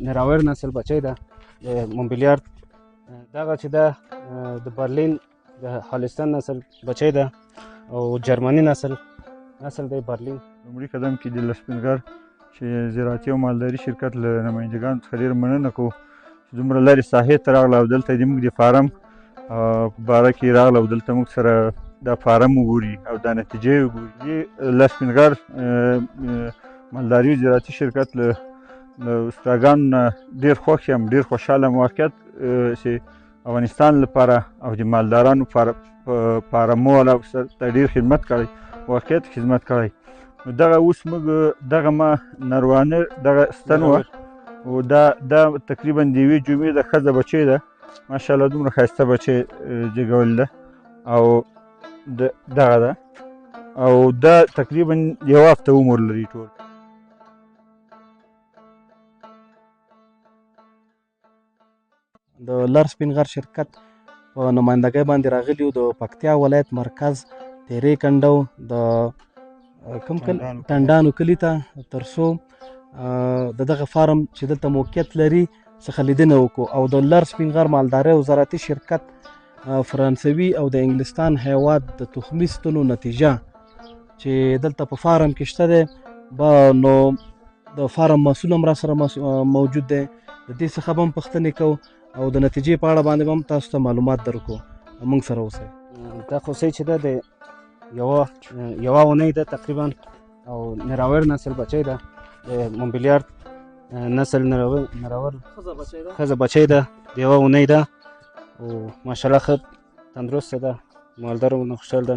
نراور نسل بچی ده د مونبلیارد دغه چې ده د برلین د هالستان نسل بچی ده او جرمني نسل دی برلین. لومړي قدم کې د لسپنګر چې زراعتي او مالداري شرکت له نمایندګانو څخه ډېره مننه کوو چې دومره لرې ساحې ته راغله او دلته د موږ د فارم په باره کې راغله او دلته موږ سره دا فارم وګوري او دا نتیجې وګوري. لسپنګر مالداري او زراعتي شرکت له استادانو نه ډېر خوښ یم، ډېر خوشحاله یم. واقعیت چې افغانستان لپاره او د مالدارانو فارمو والا ته ډېر خدمت کړی، واقعیت خدمت کړی. نو دغه اوس موږ دغه ما نروانه دغه ستن وه او دا تقریبا د یوې جمعې د ښځه بچی ده، ماشاءالله دومره ښایسته بچی جګولې ده او دغه ده او دا تقریبا یوه هفته عمر لري ټول. د لر سپین غر شرکت په نمایندګۍ باندې راغلي وو د پکتیا ولایت مرکز تیرې کنډو د کوم ټنډانو کلي ته تر څو د دغه فارم چې دلته موقعیت لري څخه لیدنه وکړو او د لر سپین غر مالدارۍ او زراعتي شرکت فرانسوي او د انګلستان هیواد د تخمي ستنو نتیجه چې دلته په فارم کې شته دی نو د فارم مسؤل هم را سره موجود دی. د دې څخه به هم پوښتنې کوو او د نتیجې په اړه باندې هم تاسو ته معلومات درکو. موږ سره اوسئ. دا خو چې ده د یوه اونۍ ده تقریبا او نراور نسل بچی ده د مونبلیارد نسل نراور ښځه بچی ده د یوه اونۍ ده او ماشاءالله ښه تندرسته ده، مالدار او خوشحال ده.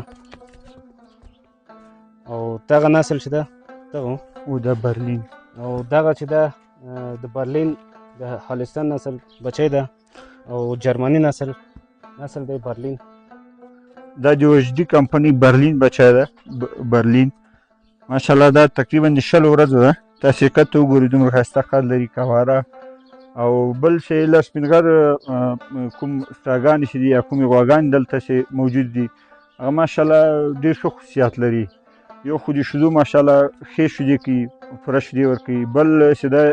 او دغه نسل چې ده دغه او د برلین او دغه چې ده د برلین د هالستان نسل بچی ده او جرمني نسل دی برلین. دا د وجدي کمپنۍ برلین بچی ده، برلین ماشاءالله دا تقریبا د 20 ورځو ده. دا شرکت ته وګورئ دومره ښایسته قد لري، کواره او بل شی لر سپین غر کوم ستاګانې چې دي یا کومې غواګانې دلته چې موجود دي هغه ماشاءالله ډېر ښه خصوصیات لري. یو خو د شیدو ماشاءالله ښې شیدې کوي، پوره شیدې ورکوي. بل چې دا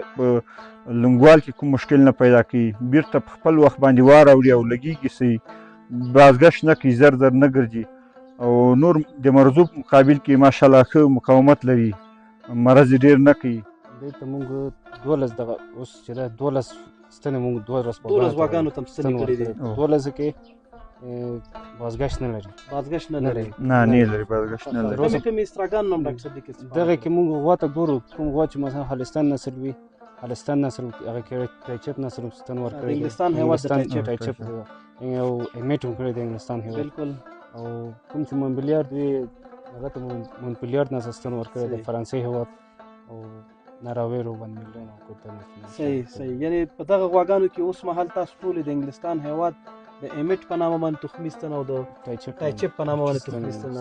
لنګوال کې کوم مشکل نه پیدا کوي، بیرته په خپل وخت باندې واراوړي او لګېږي صحیح، بازګشت نه کوي، زر نه ګرځي او نور د مرضو په مقابل کې ماشاءالله ښه مقاومت لري، مرض یې ډېر نه کوي. دې ته موږ 12 دغه اوس چې ده 12 ستنې موږ 12 غواګانو ته ستنې کړي دي. 12 کې بازګشت نه لري، نه لري بازګشت نه لري. کومې استراګانو هم ډاکټر صدیق دغه کې موږ غوا ته ګورو، کوم غوا چې مثلا هالستان نسل وي، هالستان نسل هغه کې ټایچپ نسل ستن ورکړي، انګلستان هیواد ته ټایچپ او امیټ هم کړی د انګلستان هیواد بالکل. او کوم چې مونبلیارد وي هغه ته مونبلیارد نسل ستن ورکړی د فرانسې هیواد او نراویرو باندې ملونه کوته. صحیح یعنی په دغه غواګانو کې اوس مهال تاسو ټول د انګلستان هیواد د امیټ په نامه باندې تخمي ستن او د ټایچپ په نامه باندې تخمي ستن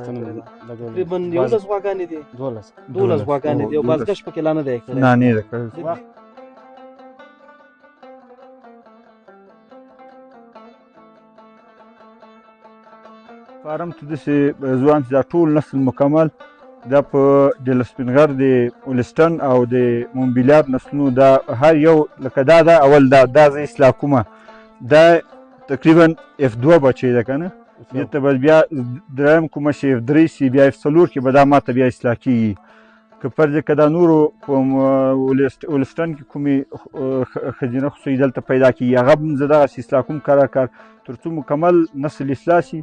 تقریبا 11 غواګانې دي، 12 غواګانې دي او بازګشت پکې لا نه دی کړی. نه دی کړی. فارم ته داسې ځوان چې دا ټول نسل مکمل دا په د لسپنغر د ولستن او د مونبلیارد نسلونو دا هر یو لکه دا اول دا زه اصلاح کومه دا تقریبا F2 بچی ده که نه، دې ته به بیا دریم کومه چې F3 سي بیا F4 کې به دا ماته بیا اصلاح کېږي. که فرض که دا نورو په ولستن کې کومې ښځینه خصوصي دلته پیدا کېږي هغه هم زه دغسې اصلاح کوم کار تر څو مکمل نسل اصلاح شي.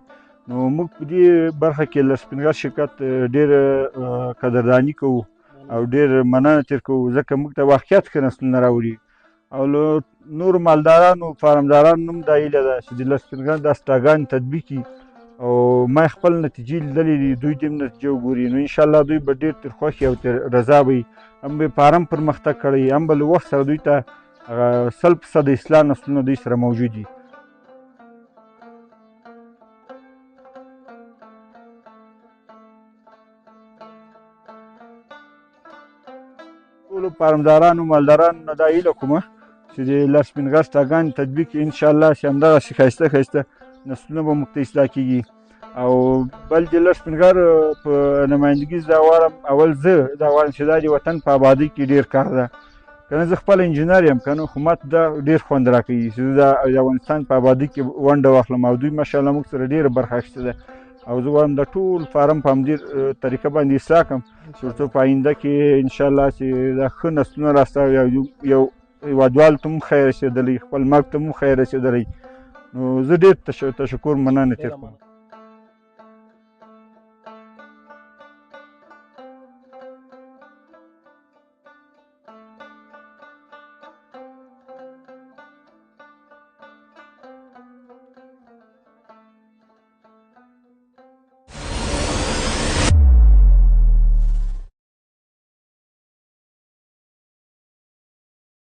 نو موږ په دې برخه کې له سپین غر شرکت ډېر قدرداني کوو او ډېر مننه ترې کوو ځکه موږ ته واقعیت ښه نسلونه راوړي او له نورو مالدارانو فارمدارانو هم دا هیله ده چې د سپین غر دا سټاګانې تطبیق کړي او ما خپل نتیجې لیدلې دي، دوی دې هم نتیجه وګوري. نو انشاءالله دوی به ډېر تر خوښې او تر رضا وي، هم به فارم پرمختګ کړی، هم به له وخت سره دوی ته 100% اصلاح نسلونه دوی سره موجود دي. ټولو فارمدارانو مالدارانو نه دا هیله کومه چې د لر سپین غر سټاګانې تطبیق کړي، انشاءالله چې همدغسې ښایسته نسلونه به موږ ته اصلاح کېږي. او بل د لر سپین غر په نمایندګي زه دا غواړم، اول زه دا غواړم چې دا د وطن په ابادۍ کې ډېر کار ده که نه زه خپله انجینر یم که نه خو ماته دا ډېر خوند راکوي چې زه د افغانستان په ابادۍ کې ونډه واخلم او دوی ماشاءالله موږ سره ډېره برخه اخیستې ده او زه غواړم د ټول فارم په همدې طریقه باندې اصلاح کړم تر څو په آینده کې انشاءالله چې دا ښه نسلونه راسته یو هېوادوالو ته هم خیر رسېدلی خپل مرګ ته هم خیر رسېدلی نو زه ډېر تشکر مننه تېر کوم